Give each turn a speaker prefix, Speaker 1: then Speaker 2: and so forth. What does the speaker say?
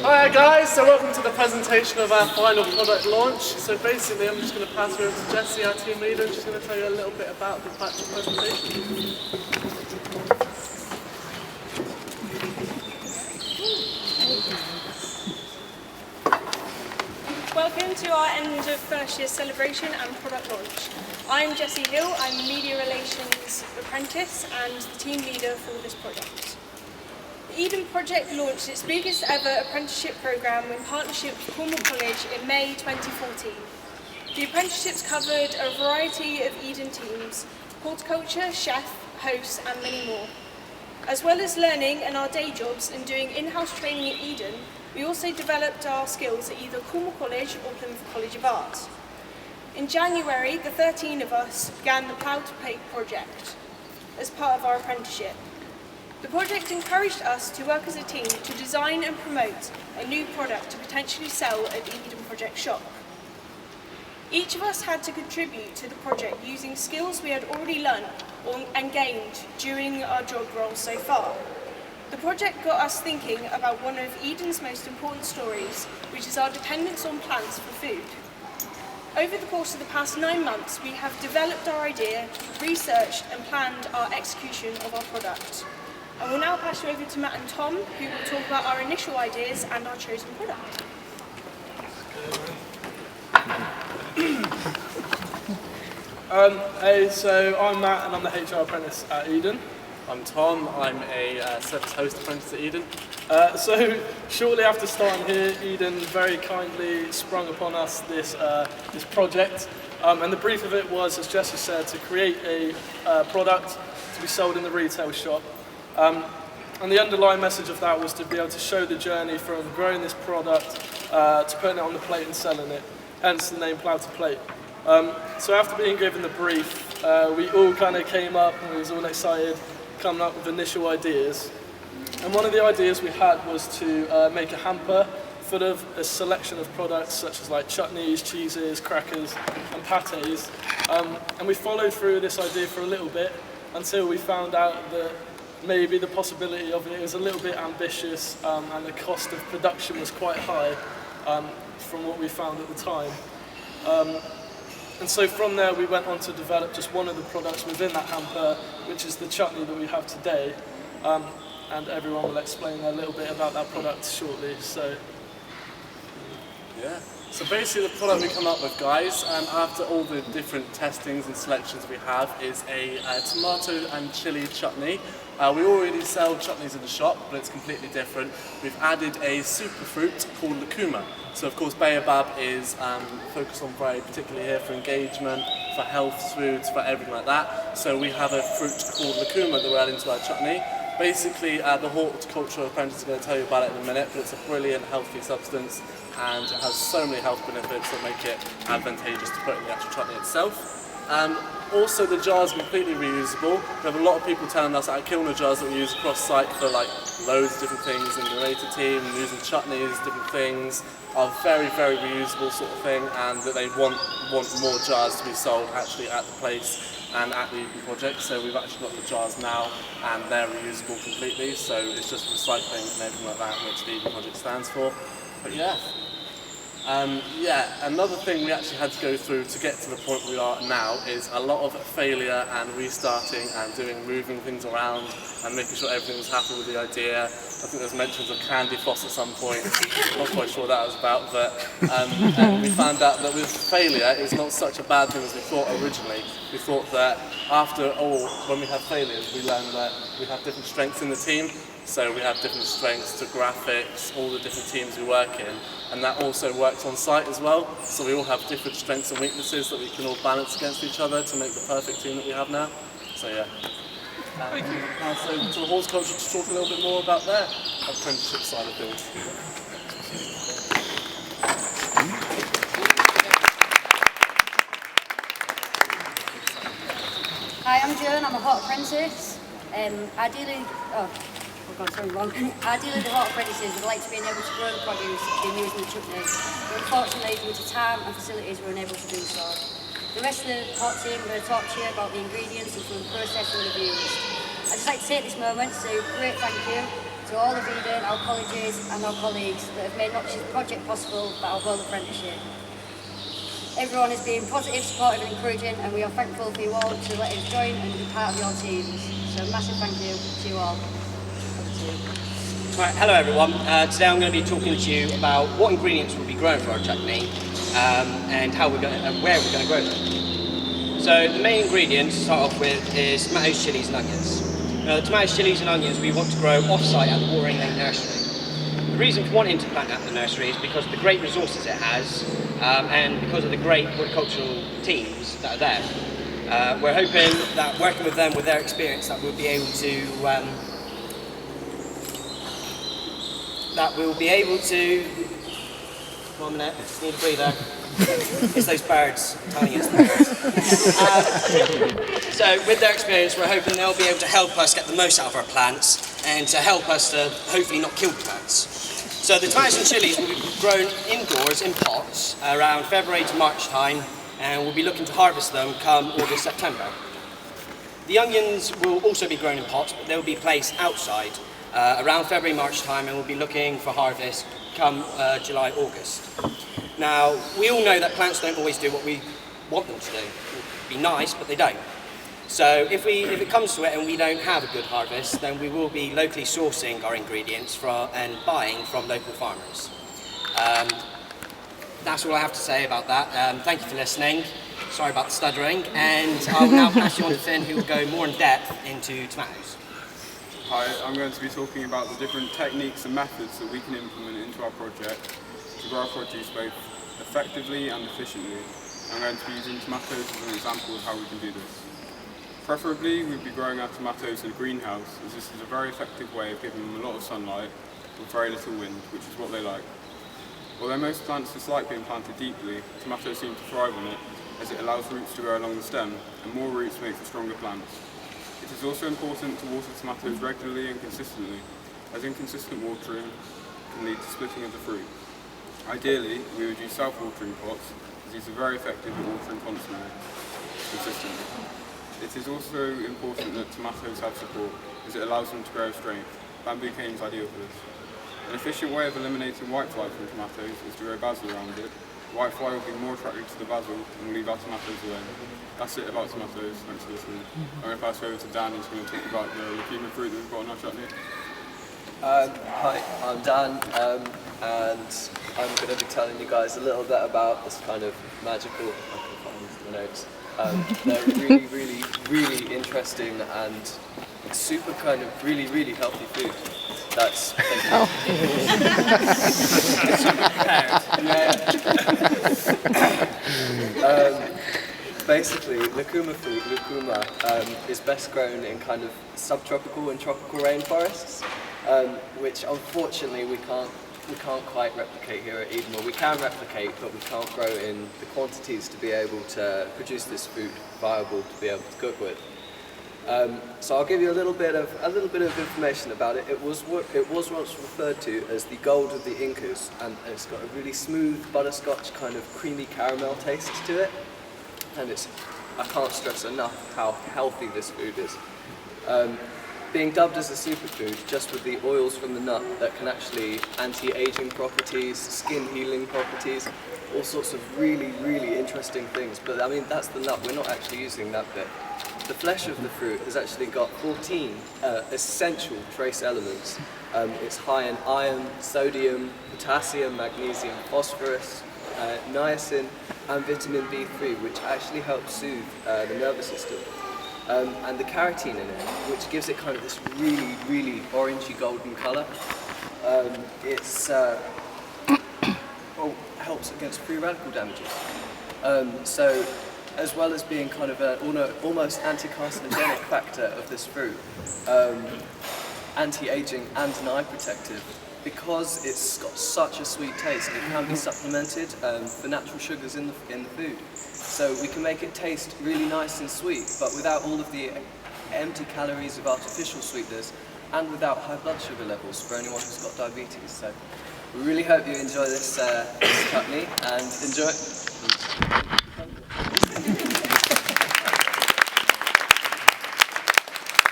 Speaker 1: Alright guys, so welcome to the presentation of our final product launch. So basically I'm just going to pass you over to Jessie, our team leader, and she's going to tell you a little bit about the batch of presentation.
Speaker 2: Welcome to our end of first year celebration and product launch. I'm Jessie Hill, I'm Media Relations Apprentice and the team leader for this project. The Eden project launched its biggest ever apprenticeship programme in partnership with Cornwall College in May 2014. The apprenticeships covered a variety of Eden teams: horticulture, chef, hosts and many more. As well as learning in our day jobs and doing in-house training at Eden, we also developed our skills at either Cornwall College or Plymouth College of Art. In January, the 13 of us began the Plough to Plate project as part of our apprenticeship. The project encouraged us to work as a team to design and promote a new product to potentially sell at the Eden Project shop. Each of us had to contribute to the project using skills we had already learned and gained during our job roles so far. The project got us thinking about one of Eden's most important stories, which is our dependence on plants for food. Over the course of the past 9 months, we have developed our idea, researched and planned our execution of our product. I will now pass you over to Matt and Tom, who will talk about our initial ideas and our chosen product.
Speaker 1: Hey, so I'm Matt and I'm the HR apprentice at Eden.
Speaker 3: I'm Tom, I'm a service host apprentice at Eden.
Speaker 1: So shortly after starting here, Eden very kindly sprung upon us this project. And the brief of it was, as Jessie said, to create a product to be sold in the retail shop. And the underlying message of that was to be able to show the journey from growing this product to putting it on the plate and selling it, hence the name Plough to Plate. So after being given the brief, we all kind of came up and we was all excited, coming up with initial ideas. And one of the ideas we had was to make a hamper full of a selection of products such as like chutneys, cheeses, crackers and pâtés. And we followed through this idea for a little bit until we found out that maybe the possibility of it was a little bit ambitious and the cost of production was quite high from what we found at the time. And so from there we went on to develop just one of the products within that hamper, which is the chutney that we have today. And everyone will explain a little bit about that product shortly. So
Speaker 3: yeah. So basically the product we come up with, guys, after all the different testings and selections we have, is a tomato and chilli chutney. We already sell chutneys in the shop, but it's completely different. We've added a superfruit called lucuma. So of course baobab is focused on very particularly here for engagement, for health foods, for everything like that. So we have a fruit called lucuma that we're adding to our chutney. Basically the horticultural apprentice is going to tell you about it in a minute, but it's a brilliant healthy substance and it has so many health benefits that make it advantageous to put in the actual chutney itself. Also the jar is completely reusable. We have a lot of people telling us that our kilner jars that we use across site for like loads of different things in the later team, using chutneys, different things, are very, very reusable sort of thing, and that they want more jars to be sold actually at the place and at the Eden project. So we've actually got the jars now and they're reusable completely, so it's just recycling and everything like that which the Eden project stands for. But yeah. Another thing we actually had to go through to get to the point we are now is a lot of failure and restarting and moving things around and making sure everything was happy with the idea. I think there's mentions of candy floss at some point. Not quite sure what that was about, but and we found out that with failure it's not such a bad thing as we thought originally. We thought that after all, when we have failures, we learn that we have different strengths in the team. So we have different strengths to graphics, all the different teams we work in, and that also works on site as well. So we all have different strengths and weaknesses that we can all balance against each other to make the perfect team that we have now. So yeah. So to the horticulture to talk a little bit more about their apprenticeship side of things.
Speaker 4: Hi, I'm Joan, I'm a hot apprentice. Ideally the hot apprentices would like to be able to grow the produce in using the chutney, but unfortunately due to time and facilities we're unable to do so. The rest of the hot team are going to talk to you about the ingredients and from the process of the reviews. I'd just like to take this moment to say a great thank you to all of Eden, our colleges and our colleagues that have made not just the project possible, but our whole apprenticeship. Everyone has been positive, supportive and encouraging, and we are thankful for you all to let us join and be part of your teams. So a massive thank you to you all.
Speaker 5: Right, hello everyone. Today I'm going to be talking to you about what ingredients we'll be growing for our chutney and where we're going to grow them. So the main ingredients to start off with is tomatoes, chillies and onions. Now the tomatoes, chillies and onions we want to grow off-site at the Watering Lane Nursery. The reason for wanting to plant at the nursery is because of the great resources it has and because of the great horticultural teams that are there. We're hoping that working with them, with their experience, that we'll be able to one minute, just need a breather. It's those birds, telling us birds. So with their experience, we're hoping they'll be able to help us get the most out of our plants and to help us to hopefully not kill the plants. So the tomatoes and chillies will be grown indoors in pots around February to March time, and we'll be looking to harvest them come August, September. The onions will also be grown in pots, but they'll be placed outside around February, March time, and we'll be looking for harvest come July, August. Now, we all know that plants don't always do what we want them to do. It'd be nice, but they don't. So if it comes to it and we don't have a good harvest, then we will be locally sourcing our ingredients and buying from local farmers. That's all I have to say about that. Thank you for listening. Sorry about the stuttering, and I'll now pass you on to Finn, who will go more in depth into tomatoes.
Speaker 6: Hi, I'm going to be talking about the different techniques and methods that we can implement into our project to grow our produce both effectively and efficiently. I'm going to be using tomatoes as an example of how we can do this. Preferably, we'd be growing our tomatoes in a greenhouse, as this is a very effective way of giving them a lot of sunlight with very little wind, which is what they like. Although most plants dislike being planted deeply, tomatoes seem to thrive on it, as it allows roots to grow along the stem, and more roots make for stronger plants. It is also important to water tomatoes regularly and consistently, as inconsistent watering can lead to splitting of the fruit. Ideally, we would use self-watering pots, as these are very effective at watering constantly, consistently. It is also important that tomatoes have support, as it allows them to grow strength. Bamboo cane is ideal for this. An efficient way of eliminating whitefly from tomatoes is to grow basil around it. Whitefly will be more attractive to the basil and will leave our tomatoes alone. That's it about tomatoes. Thanks for listening. I'm going to pass over to Dan, who's going to talk about the legume fruit that we've got in our chutney.
Speaker 7: Hi, I'm Dan, and I'm going to be telling you guys a little bit about this kind of magical, I can find the notes. They're really interesting and super kind of really healthy food. That's basically, lucuma fruit, is best grown in kind of subtropical and tropical rainforests, which unfortunately we can't quite replicate here at Eden. Well, we can replicate, but we can't grow in the quantities to be able to produce this food viable to be able to cook with. So I'll give you a little bit of information about it. It was once referred to as the gold of the Incas, and it's got a really smooth butterscotch kind of creamy caramel taste to it. And I can't stress enough how healthy this food is. Being dubbed as a superfood, just with the oils from the nut that can actually anti-aging properties, skin healing properties, all sorts of really interesting things. But I mean, that's the nut, we're not actually using that bit. The flesh of the fruit has actually got 14 essential trace elements. It's high in iron, sodium, potassium, magnesium, phosphorus, niacin and vitamin B3, which actually helps soothe the nervous system. And the carotene in it, which gives it kind of this really orangey golden colour. Helps against free radical damages. So as well as being kind of an almost anti-carcinogenic factor of this fruit, anti-aging and an eye protective, because it's got such a sweet taste, it can be supplemented for natural sugars in the food. So we can make it taste really nice and sweet, but without all of the empty calories of artificial sweeteners and without high blood sugar levels for anyone who's got diabetes. So we really hope you enjoy this chutney and enjoy it.